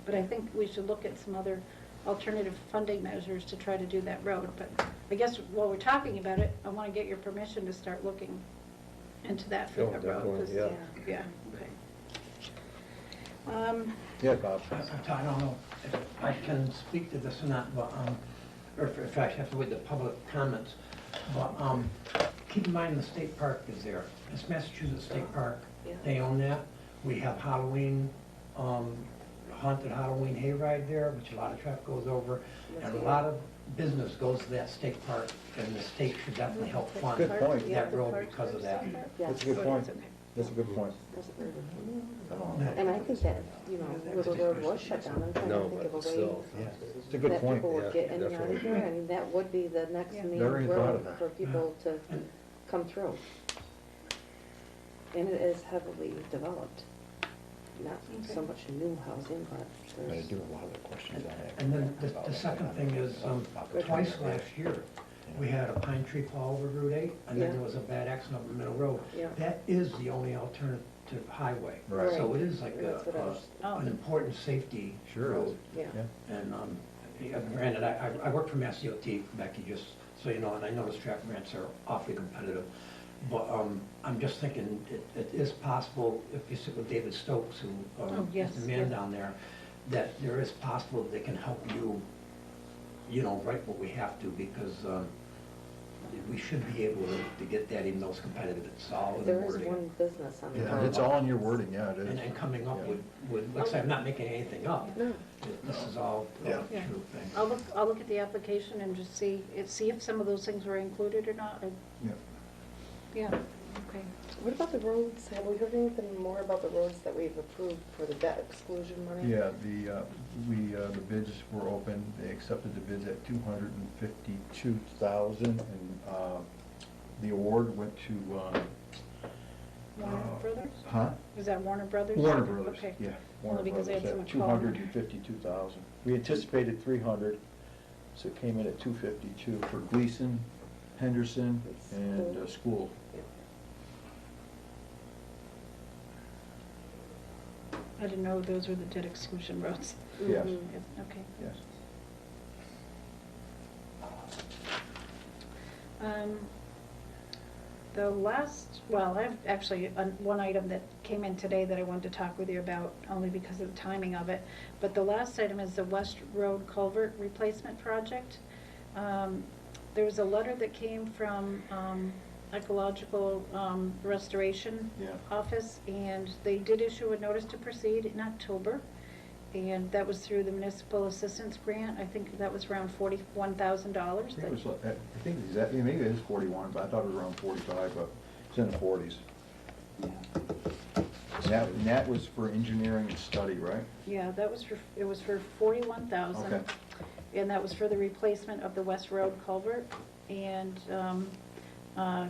But I think we should look at some other alternative funding measures to try to do that road. But I guess while we're talking about it, I wanna get your permission to start looking into that for Oh, that road. 'Cause- definitely, yeah. Yeah, okay. Yeah, Bob. I don't know if I can speak to this or not, but, or if I have to wait the public comments, but, keep in mind the state park is there. It's Massachusetts State Park. Yeah. They own that. We have Halloween, haunted Halloween hayride there, which a lot of traffic goes over. And a lot of business goes to that state park, and the state should definitely help fund Good point. that road because of that. That's a good point. That's a good point. And I think that, you know, Little Road was shut down, I'm trying No, to think of a but way still. It's a good that point. people would Yeah, get in and out definitely. of here. I mean, that would be the next Yeah. main Never even thought of road that. for people to come through. And it is heavily developed. Not so much new housing, but there's. a lot of the questions I have. And then the second thing is, twice last year, we had a pine tree fall over Route 8, and then Yeah. there was a bad accident up the middle road. Yeah. That is the only alternative highway. Right. So it is like That's what I was- Oh. an important safety Sure is. road. Yeah. And yeah, granted, I work for Mass DOT, Becky, just so you know, and I know those traffic grants are awfully competitive. But I'm just thinking, it is possible, if you sit with David Stokes, who Oh, yes, is the man yeah. down there, that there is possible that they can help you, you know, write what we have to, because we should be able to get that, even though it's competitive, it's all in the There is wording. one business on the Yeah, road. it's all in your wording, yeah, it is. And coming up Yeah. with, like I said, I'm not making anything up. No. This is all a Yeah. Yeah. true thing. I'll look at the application and just see if some of those things were included or not. Yeah. Yeah, okay. What about the roads? Have we heard anything more about the roads that we've approved for the debt exclusion money? Yeah, the bids were open, they accepted the bids at $252,000, and the award went to, Warner Brothers? huh? Is that Warner Brothers? Warner Brothers, Okay. yeah. Only because they had so much Two volume. hundred and 252,000. We anticipated 300, so it came in at 252 for Gleason, Henderson, and School. I didn't know those were the debt exclusion roads. Yes. Mhm. Yeah, okay. Yes. The last, well, I have actually one item that came in today that I wanted to talk with you about, only because of the timing of it. But the last item is the West Road Culvert Replacement Project. There was a letter that came from Ecological Restoration Yeah. Office, and they did issue a notice to proceed in October. And that was through the Municipal Assistance Grant. I think that was around $41,000. I think exactly, maybe it is 41, but I thought it was around 45, but it's in the 40s. And that was for engineering and study, right? Yeah, it was for 41,000. Okay. And that was for the replacement of the West Road culvert and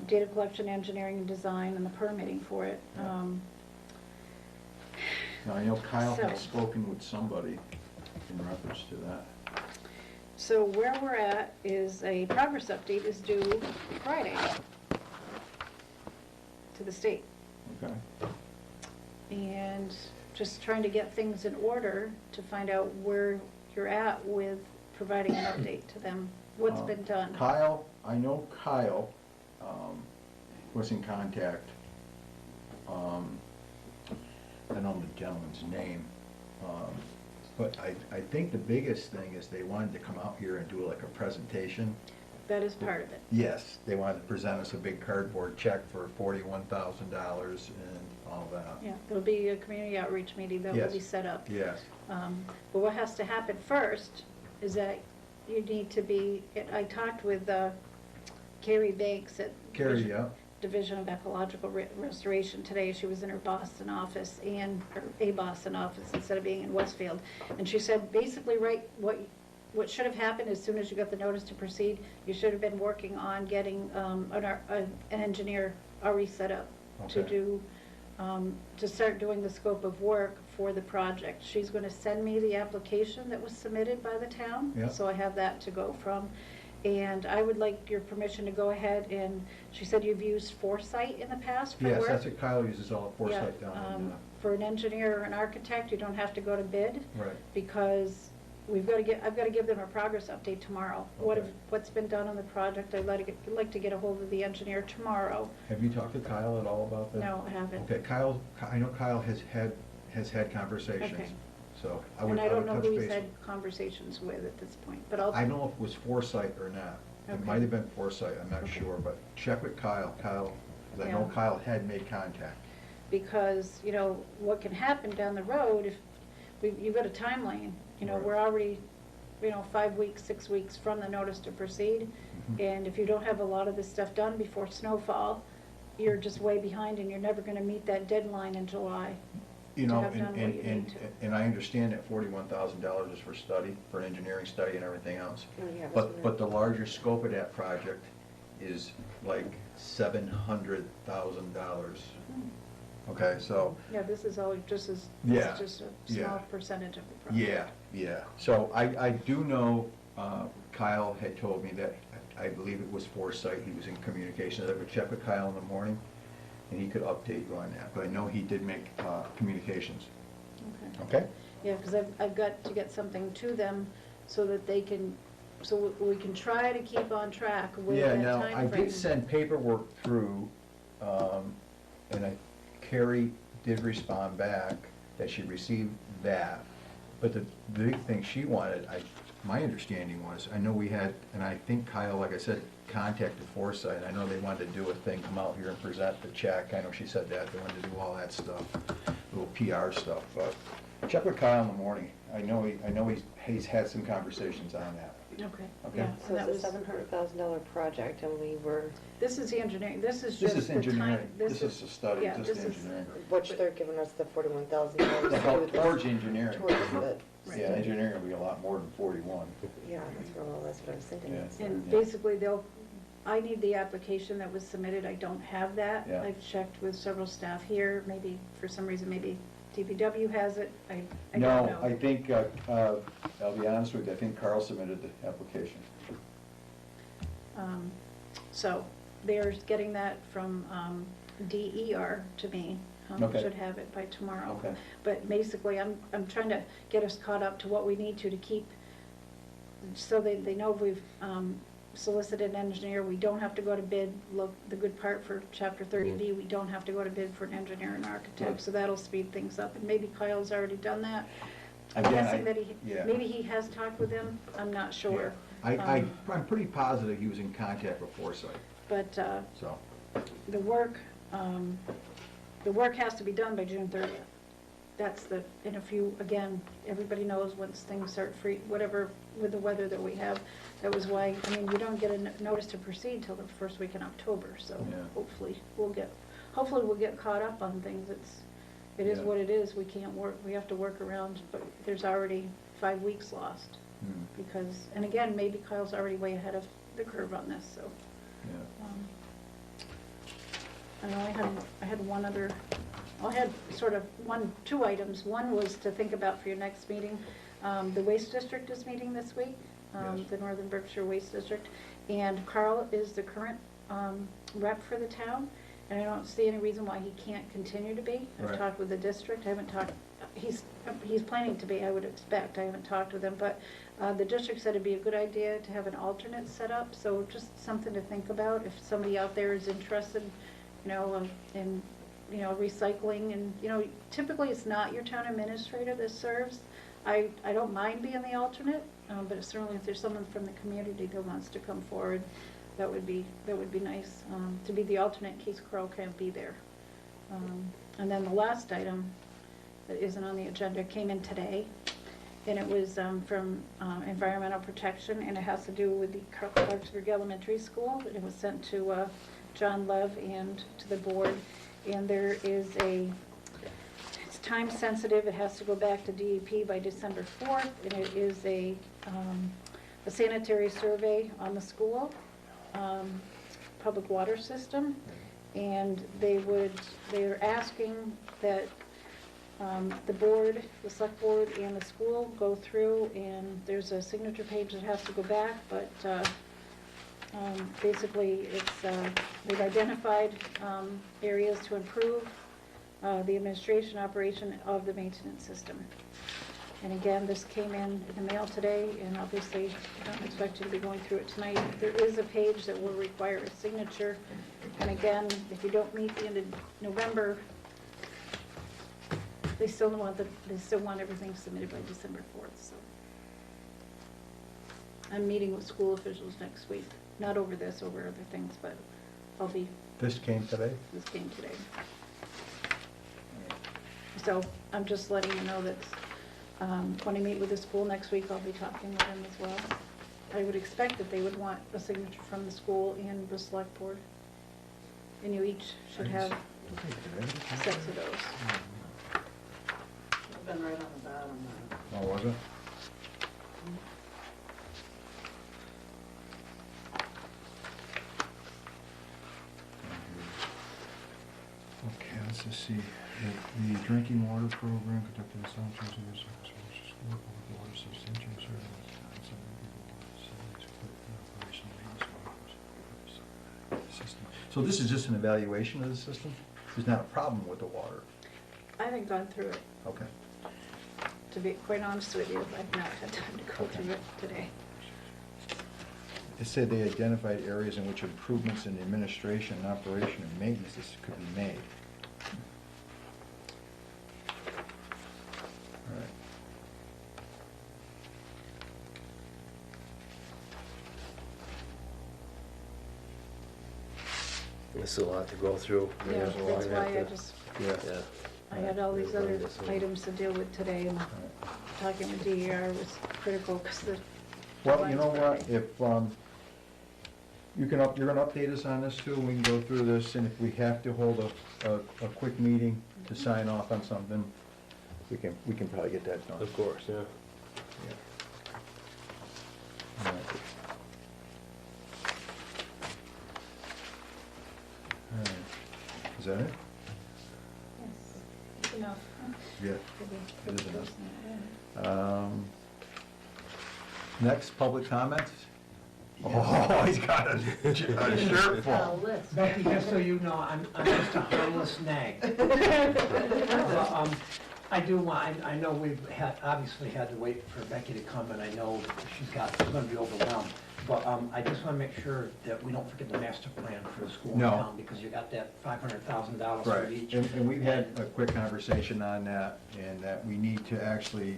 data collection, engineering and design, and the permitting for it. Yeah. Now, I know Kyle So- has spoken with somebody in reference to that. So where we're at is a progress update is due Friday to the state. Okay. And just trying to get things in order to find out where you're at with providing an update to them, what's been done. Kyle, I know Kyle was in contact. I don't know the gentleman's name. But I think the biggest thing is they wanted to come out here and do like a presentation. That is part of it. Yes, they wanted to present us a big cardboard check for $41,000 and all that. Yeah, there'll be a community outreach meeting that will Yes. be set up. Yes, But what has to happen first is that you need to be, I talked with Carrie Banks at Carrie, yeah, Division of Ecological Restoration today. She was in her Boston office or a Boston office instead of being in Westfield. And she said, basically, right, what should have happened as soon as you got the notice to proceed, you should have been working on getting an engineer already set up to Okay. do, to start doing the scope of work for the project. She's going to send me the application that was submitted by the town. Yeah. So I have that to go from. And I would like your permission to go ahead and, she said you've used Foresight in the past for work. yes, that's what Kyle uses all the foresight Yeah, down in, For an engineer or an architect, you don't have to go to bid, right. because I've got to give them a progress update tomorrow. Okay. What's been done on the project, I'd like to get a hold of the engineer tomorrow. Have you talked to Kyle at all about that? No, I haven't. Okay, Kyle, I know Kyle has had conversations, Okay. so I would And I don't know touch who he's base. had conversations with at this point, but I'll. I don't know if it was Foresight or not. It Okay. might have been Foresight, I'm not Okay. sure, but check with Kyle, because I know Yeah. Kyle had made contact. Because, what can happen down the road if, you've got a timeline, Right. we're already, 5 weeks, 6 weeks from the notice to proceed. Mhm. And if you don't have a lot of this stuff done before snowfall, you're just way behind and you're never gonna meet that deadline in July. You to know, have done what you need to. and I understand that $41,000 is for study, for an engineering study and everything else. Oh, yeah, that's But, what but the larger scope of that project is like $700,000. Okay, so, Yeah, this is all, this is Yeah, just a yeah. small percentage of the project. yeah. So I do know, Kyle had told me that, I believe it was Foresight, he was in communication, that I would check with Kyle in the morning, and he could update you on that, but I know he did make communications. Okay. Okay? Yeah, because I've got to get something to them so that they can, so we can try to keep on track with Yeah, that now, I timeframe. did send paperwork through, and Carrie did respond back that she received that, but the big thing she wanted, my understanding was, I know we had, and I think Kyle, like I said, contacted Foresight, I know they wanted to do a thing, come out here and present the check, I know she said that, they wanted to do all that stuff, little PR stuff, but check with Kyle in the morning, I know he's had some conversations on that. Okay, Okay. yeah. So and that it's a was- $700,000 project, and we were, This is the engineering, this is This just is the time. engineering, this is a study, yeah, just this is- engineering. which they're giving us the $41,000. To help towards engineering. Towards the, Yeah, engineering will be a lot more than 41. yeah, that's what I was thinking. Yeah. It's And Yeah. basically, I need the application that was submitted, I don't have that. Yeah. I've checked with several staff here, maybe, for some reason, maybe DPW has it, I don't know. No, I think, I'll be honest with you, I think Carl submitted the application. So, they're getting that from DER to me. Okay. Should have it by tomorrow. Okay. But basically, I'm trying to get us caught up to what we need to keep, so they know we've solicited an engineer, we don't have to go to bid. Look, the good part for Chapter 30B, we don't have to go to bid for an engineer and architect, Good. so that'll speed things up. And maybe Kyle's already done that. I'm Again, guessing that yeah. maybe he has talked with them, I'm not sure. Yeah. I'm pretty positive he was in contact with Foresight, But so. the work has to be done by June 30th. That's in a few, again, everybody knows once things start free, whatever, with the weather that we have, that was why, we don't get a notice to proceed till the first week in October, so Yeah. hopefully we'll get caught up on things. It is Yeah. what it is, we have to work around, but there's already 5 weeks lost, because, and again, maybe Kyle's already way ahead of the curve on this, so. Yeah. I know I had one other, I had sort of two items. One was to think about for your next meeting. The Waste District is meeting this week, Yes. the Northern Berkshire Waste District. And Carl is the current rep for the town, and I don't see any reason why he can't continue to be. I've Right. talked with the district, I haven't talked, he's planning to be, I would expect, I haven't talked with him, but the district said it'd be a good idea to have an alternate set up, so just something to think about if somebody out there is interested, in, recycling, and, typically it's not your town administrator that serves. I don't mind being the alternate, but certainly if there's someone from the community that wants to come forward, that would be nice, to be the alternate in case Crow can't be there. And then the last item that isn't on the agenda came in today, and it was from Environmental Protection, and it has to do with the Clarksburg Elementary School. It was sent to John Love and to the board, and there is it's time sensitive, it has to go back to DEP by December 4th, and it is a sanitary survey on the school, public water system, and they're asking that the board, the select board and the school go through, and there's a signature page that has to go back, but basically they've identified areas to improve the administration operation of the maintenance system. And again, this came in the mail today, and obviously I don't expect you to be going through it tonight. There is a page that will require a signature, and again, if you don't meet the end of November, they still want everything submitted by December 4th, so. I'm meeting with school officials next week, not over this, over other things, but This came today? this came today. So I'm just letting you know that when I meet with the school next week, I'll be talking with them as well. I would expect that they would want a signature from the school and the select board. And you each should have sets of those. It's been right on the bottom. Oh, was it? Okay, let's just see. The drinking water program conducted assumptions of the school public water substantial system. So this is just an evaluation of the system? There's not a problem with the water? I haven't gone through it, Okay. to be quite honest with you. I've not had time to go through it today. It said they identified areas in which improvements in the administration and operation and maintenance could be made. All right. This is a lot to go through. Yeah, There's a lot that's you why have I to- just, Yeah. I had all these other items to deal with today, and talking with DER was critical, because the. Well, you know what, if, you're gonna update us on this too, we can go through this, and if we have to hold a quick meeting to sign off on something, we can probably get that done. Of course, yeah. Yeah. All right. All right. Is that it? Yes, enough. Yeah. For the It is enough. person, yeah. Next, public comments? Oh, he's got a shirt full. Becky, just so you know, I'm just a harmless nag. But, I do want, I know we've obviously had to wait for Becky to come, and I know she's gonna be overwhelmed. But I just wanna make sure that we don't forget the master plan for the school in No. town, because you got that $500,000 for Right, each. and we've had a quick conversation on that, and that we need to actually,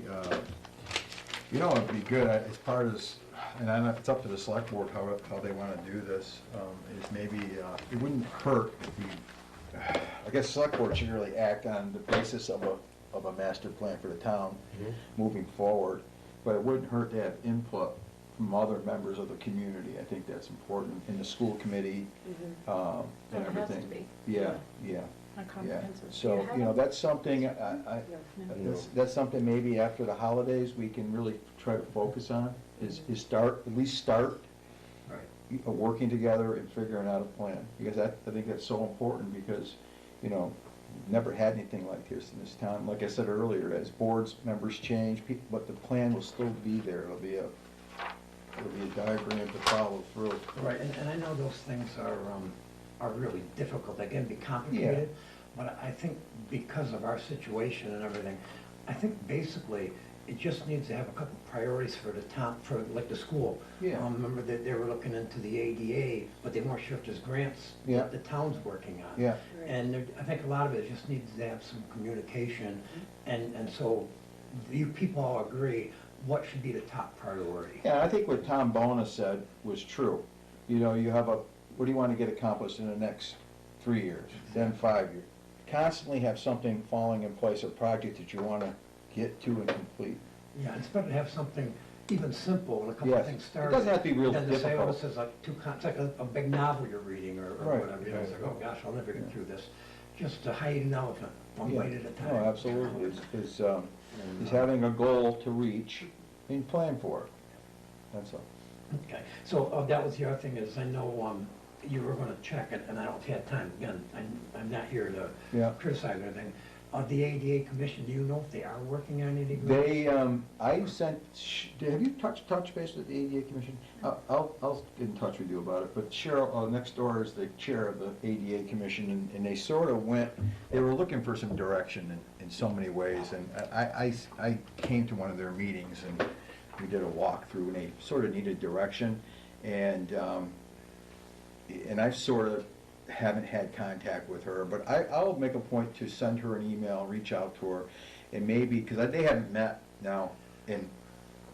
it'd be good, as part of this, and I know it's up to the select board how they wanna do this, is maybe, it wouldn't hurt if we, I guess select board should really act on the basis of a master plan for the town moving forward, but it wouldn't hurt to have input from other members of the community. I think that's important, in the school committee, and Oh, it has to everything. be. Yeah, yeah, A yeah. comprehensive. So, that's something, that's something maybe after the holidays, we can really try to focus on, is at least start Right. working together and figuring out a plan. Because I think that's so important, because, we've never had anything like this in this town. Like I said earlier, as boards members change, but the plan will still be there. It'll be a diagram to follow through. Right, and I know those things are really difficult, they can be complicated, but I think because of our situation and everything, I think basically, it just needs to have a couple priorities for the town, for like the school. Yeah. Remember that they were looking into the ADA, but they weren't sure if there's grants Yeah. that the town's working on. Yeah, And I think a lot of it just needs to have some communication, and so you people all agree, what should be the top priority? Yeah, I think what Tom Bona said was true. You know, you have what do you want to get accomplished in the next 3 years, then 5 years? Constantly have something falling in place, a project that you want to get to and complete. Yeah, it's better to have something even simple and a couple Yes. of things It started. doesn't have to be real Than to say, oh, difficult. this is like it's like a big novel you're reading or Right. whatever. You know, it's like, oh gosh, I'll never get through this. Just to hide an elephant, one Yeah. bite at a time. No, absolutely. Is having a goal to reach and plan for it. That's all. Okay, so that was the other thing is, I know you were gonna check it, and I don't know if you had time, again, I'm not here to Yeah. criticize anything. The ADA commission, do you know if they are working on anything? They, I sent, have you touched base with the ADA Commission? I'll get in touch with you about it, but Cheryl, next door is the chair of the ADA Commission, and they sort of went, they were looking for some direction in so many ways, and I came to one of their meetings, and we did a walkthrough, and they sort of needed direction, and I sort of haven't had contact with her, but I'll make a point to send her an email, reach out to her, and maybe, because they haven't met now in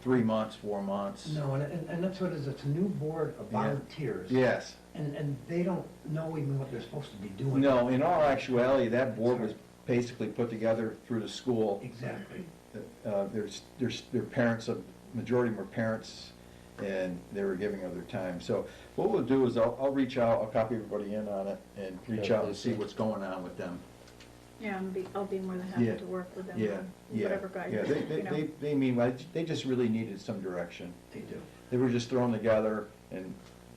3 months, 4 months. No, and that's what it is, it's a new board of Yeah. volunteers. Yes. And they don't know even what they're supposed to be doing. No, in all actuality, that board was basically put together through the school. Exactly. Their parents, a majority of them were parents, and they were giving of their time. So what we'll do is I'll reach out, I'll copy everybody in on it, and reach out and see what's going on with them. Yeah, I'll be more than Yeah. happy to work with them Yeah, on yeah. whatever Yeah, guidance, you know. they mean, they just really needed some direction. They do. They were just thrown together, and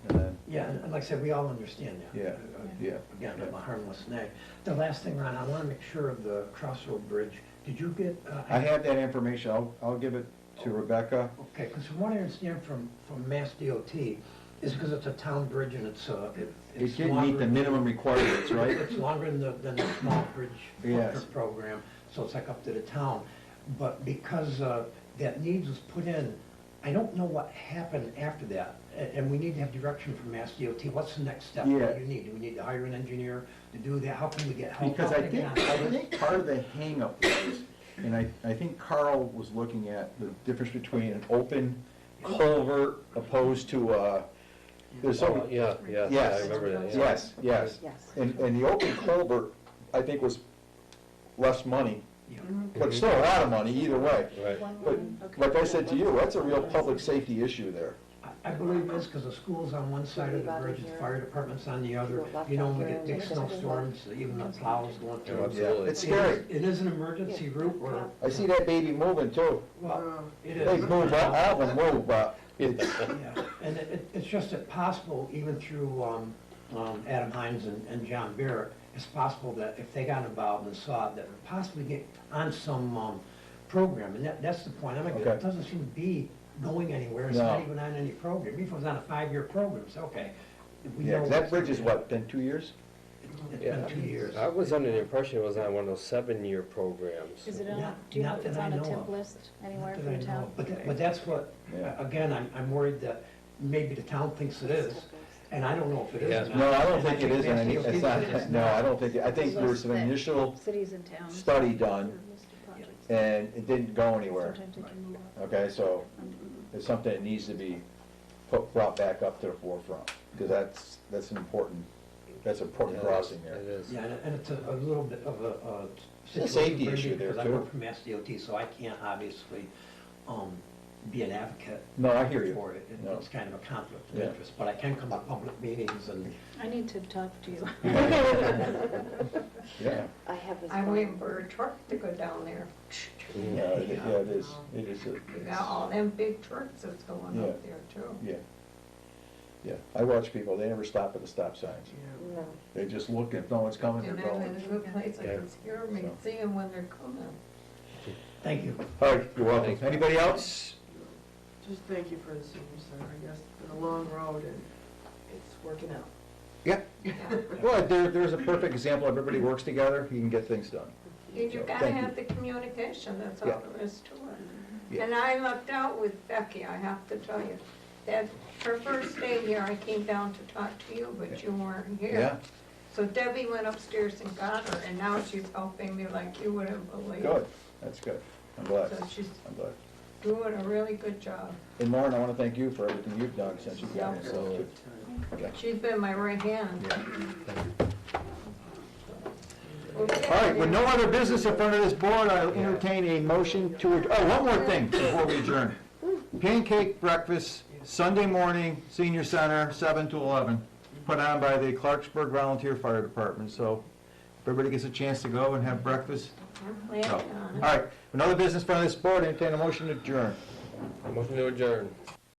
then, Yeah, and like I said, we all understand that. Yeah, yeah. Again, I'm a harmless nag. The last thing, Ron, I want to make sure of the Crossroad Bridge. Did you get? I have that information, I'll give it to Rebecca. Okay, because from what I understand from Mass DOT, is because it's a town bridge and it's It it's didn't meet the longer- minimum requirements, right? It's longer than the small bridge Yes. footprint program, so it's like up to the town. But because that needs was put in, I don't know what happened after that. And we need to have direction from Mass DOT. What's the next step? What Yeah. do you need? Do we need to hire an engineer to do that? How can we get help? Because How I can we think, get on I this? think part of the hangup was, and I think Carl was looking at the difference between an open culvert opposed to, there's Oh, some, yeah, I Yes. remember that, yeah. yes, yes. Yes. And the open culvert, I think, was less money, Yeah. but still a lot of money either way. Right. But like I said to you, that's a real public safety issue there. I believe it is, because the school's on one side of the bridge, the fire department's on the other. You know, when we get big snowstorms, even the plows going Yeah, through. absolutely. It's scary. It is an emergency route where, I see that baby moving too. well, it They is. move, I don't move, but it's, Yeah, and it's just that possible, even through Adam Hines and John Barrett, it's possible that if they got involved and saw it, that would possibly get on some program, and that's the point. I mean, Okay. it doesn't seem to be going anywhere, it's No. not even on any program. Even if it was on a 5-year program, it's okay. We yeah, know 'cause that what's bridge is there. what, been 2 years? It's Yeah. been 2 years. I was under the impression it was on one of those 7-year programs. Is it on, Not- do you know not if it's that I on a know tip of. list anywhere Not for that I the know town? of. But that's what, Yeah. again, I'm worried that maybe the town thinks it is, and I don't know if it is Yeah. or not. No, I don't And think it is, Mass any- DOT it's said not, no, I don't think, I think there was some initial Cities and towns. study done, Listed projects. and it didn't go anywhere. Sometimes they can move up. Okay, so it's something that needs to be brought back up to the forefront, because that's an important Yeah, crossing there. It is. Yeah, and it's a little bit of a a situation safety for me issue there, because I too. work for Mass DOT, so I can't obviously be an advocate No, I hear you. for it. No. It's kind of a conflict of Yeah. interest, but I can come to public meetings and, I need to talk to you. Yeah, I have this. I'm waiting for a truck to go down there. yeah, it is, it is, You got all them big trucks that's going Yeah. up there too. yeah. Yeah, I watch people, they never stop at the stop signs. No. They just look, if no one's coming, they're And I'm in going. a good place, I can hear me, So. see them when they're coming. thank you. All right, you're welcome. Thanks. Anybody else? Just thank you for the senior center, I guess, it's been a long road and it's working out. Yeah. Well, there's a perfect example, everybody works together, you can get things done. You So, gotta thank you. have the communication, that's Yeah. all there is to it. Yeah. And I lucked out with Becky, I have to tell you. That, her first day here, I came down to talk to you, but you weren't here. Yeah, So Debbie went upstairs and got her, and now she's helping me like you wouldn't believe. good, that's good. I'm glad. So she's I'm glad. doing a really good job. And Lauren, I want to thank you for everything you've done since you've gotten here. So, Okay. She's been my right hand. All right, with no other business in front of this board, I'll entertain a motion to, one more thing before we adjourn. Pancake breakfast, Sunday morning, senior center, 7 to 11, put on by the Clarksburg Volunteer Fire Department. So if everybody gets a chance to go and have breakfast. I'm planning No. on All it. right, with no other business in front of this board, entertain a motion to adjourn. motion to adjourn.